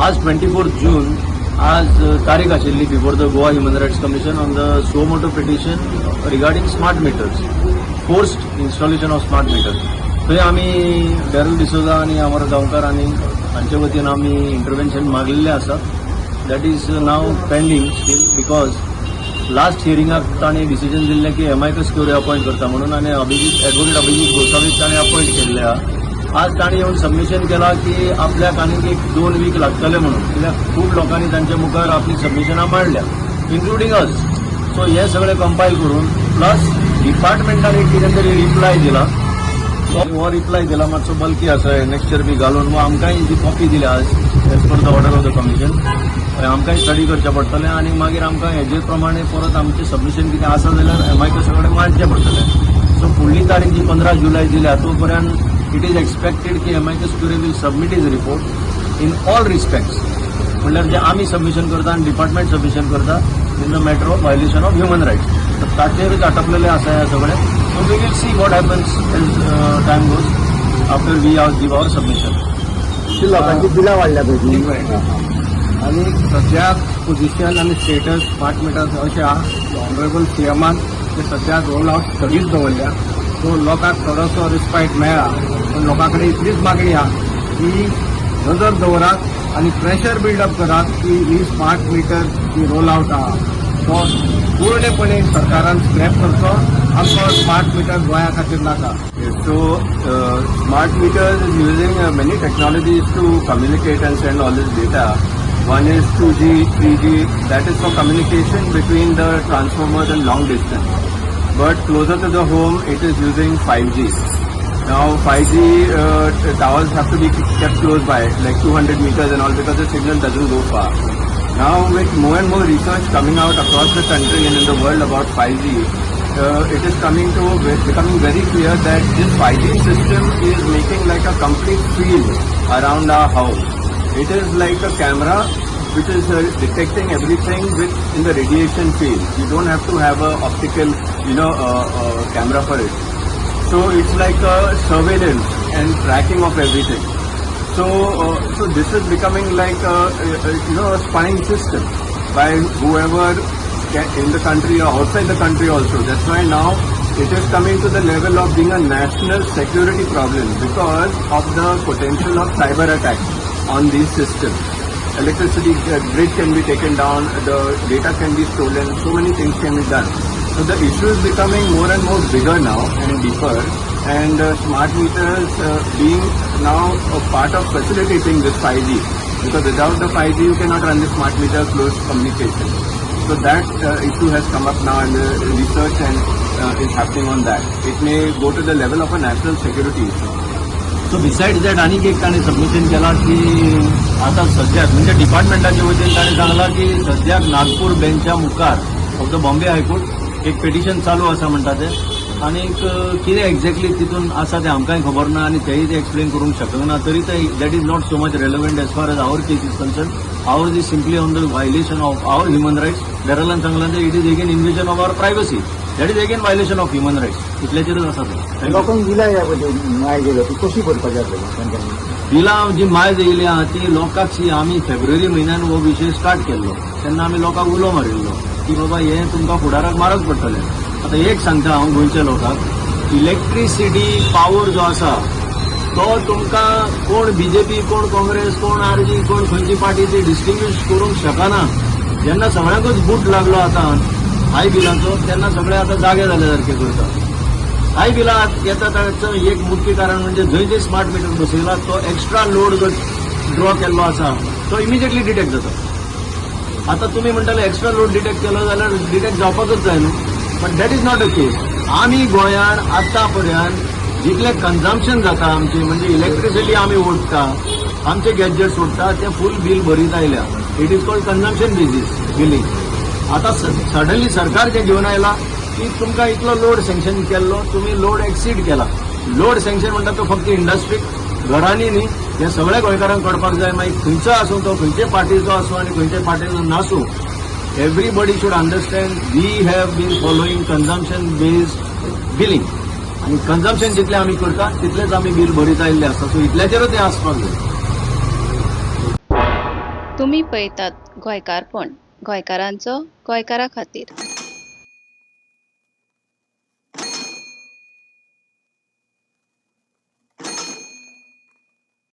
आज 24 जून आज तारीख आशिल्ली before the Goa human rights commission on the suo motu petition regarding smart meters, forced installation of smart meters. थंय आमी डेरल डिसोजा आनी अमर गांवकार आनी हांचे वतीन आमी इंटरव्हेन्शन मागलेलें आसा. That is now pending still because last हियरिंगाक ताणें डिसिजन दिल्लें की एमआयकस क्युरी अपॉइंट करता म्हणून आनी एडवोकेट अभिजीत गोसावीक ताणें अपॉइंट केल्ले आहा. आज ताणें येवन सबमिशन केलां की आपल्याक आनीक एक 2 वीक लागतले म्हणून, कित्याक खूब लोकांनी तांच्या मुखार आपली सबमिशनां मांडल्या इन्क्लुडींग अस. सो हे सगळें कंपायल करून प्लस डिपार्टमेंटान एक कितें तरी रिप्लाय दिला. हो रिप्लाय दिला मातसो बल्की आसा, नेक्स्ट बी घालून वो आमकांय जी कॉपी दिल्या आज as per the order of the commission. आमकांय स्टडी करचें पडटलें आनी मागीर आमकां हेजे प्रमाणे परत आमचें सबमिशन कितें आसा जाल्यार एमआयकस कडेन मांडचें पडटलें. सो फुडली तारीख जी 15 जुलय दिल्या तो पर्यंत इट इज एक्सपेक्टेड की amicus curiae will submit is report in all respects. म्हणल्यार जे आमी सबमिशन करता आनी डिपार्टमेंट सबमिशन करता in the matter of violation of human rights. तर ताचेरूच आटपलेले आसा हे सगळें. So we will see what happens as time goes after we give our submission. लोकांची बिलां वाडल्या पळय आनी सद्याक पोजिशन आनी स्टेटस स्मार्ट मिटर्स अशें आहा. ऑनरेबल सीएमान ते सद्याक रोल आउट स्टडीज दवरल्या. सो लोकांक थोडोसो रिस्पायट मेळ्ळा, पूण लोकां कडेन इतलीच मागणी आहा की नजर दवरात आनी प्रेशर बिल्डअप करात की ही स्मार्ट मिटर जी रोल आउट आहा तो पूर्णपणे सरकारान स्क्रॅप करचो. आमकां स्मार्ट मिटर गोंया खातीर नाका. So smart meters is using many technologies to communicate and send all this data. One is 2G, 3G, that is for communication between the transformers and long distance. But closer to the home, it is using 5G. Now 5G towers have to be kept close by, like 200 meters and all, because the signal doesn't go far. Now with more and more research coming out across the country and in the world about 5G, it is becoming very clear that this 5G system is making like a complete field around our house. It is like a camera which is detecting everything in the radiation field. You don't have to have a optical, camera for it. So it's like a surveillance and tracking of everything. So this is becoming like a spying system by whoever in the country or outside the country also. That's why now it is coming to the level of being a national security problem because of the potential of cyber attacks on these systems. Electricity grid can be taken down, the data can be stolen, so many things can be done. So the issue is becoming more and more bigger now and deeper, and smart meters being now a part of facilitating this 5G, because without the 5G you cannot run the smart meter close communication. So that issue has come up now, and the research and is happening on that. It may go to the level of a national security issue. So besides that आनीक एक ताणें submission केलां की आतां सद्याक म्हणजे डिपार्टमेंटाच्या वतीन ताणें सांगलां की सद्याक नागपूर बेंचच्या मुखार ऑफ द बॉम्बे हायकोर्ट एक पिटिशन चालू आसा म्हणटा तें. आनीक कितें एक्झॅक्टली तितून आसा तें आमकांय खबर ना आनी तेय ते एक्सप्लेन करूंक शकना. तरी ते that is not so much relevant as far as our case is concern. Ours is simply on the violation of our human rights. देरालान सांगलां ते it is again invasion of our privacy. That is again violation of human rights. इतल्याचेरच आसा ते. लोकांक बिलां माय गेल्या ती कशी भरपाची आसली? बिलां जी माय येयली आहा ती लोकांक आमी फेब्रुवारी म्हयन्यान हो विशय स्टार्ट केल्लो तेन्ना आमी लोकांक उलो मारिल्लो की बाबा हें तुमकां फुडाराक मारक पडटलें. आतां एक सांगता हांव गोंयच्या लोकांक, इलेक्ट्रिसिटी पावर जो आसा तो तुमकां कोण बीजेपी, कोण काँग्रेस, कोण आरजी, कोण खंयची पार्टी ती डिस्टिंग्वीश करूंक शकना. जेन्ना सगळ्यांकूच बूट लागलो आतां हाय बिलाचो तेन्ना सगळे आतां जागे जाले सारखे करता. हाय बिलां येता ताचो एक मुख्य कारण म्हणजे जंय जे स्मार्ट मिटर बसयला तो एक्स्ट्रा लोड जो ड्रॉ केल्लो आसा तो इमिजिएटली डिटेक्ट जाता. आतां तुमी म्हणटाले एक्स्ट्रा लोड डिटेक्ट केलो जाल्यार डिटेक्ट जावपाकच जाय न्हू, but that is not a case. आमी गोंयान आतां पर्यंत जितलें कन्झम्पशन जाता आमचें म्हणजे इलेक्ट्रिसिटी आमी ओडटा, आमचे गॅजेट्स ओडटा ते फूल बील भरीत आयल्या. It is called consumption basis billing. आतां सडनली सरकार जें घेवन आयला की तुमकां इतलो लोड सँक्शन केल्लो, तुमी लोड एक्सीड केला. लोड सँक्शन म्हणटा तो फक्त इंडस्ट्रीक, घरांनी न्ही, हें सगळ्या गोंयकारांक कळपाक जाय. मागीर खंयचो आसूं तो, खंयचे पार्टीचो आसूं आनी खंयचे पार्टीचो नासूं, everybody should understand we have been following consumption based billing. आनी कन्झम्पशन जितलें आमी करता तितलेंच आमी बील भरीत आयिल्ले आसता. सो इतल्याचेरूच हें आसपाक जाय. तुम्ही पळयतात गोंयकारपण गोंयकारांचो गोंयकारा खातीर.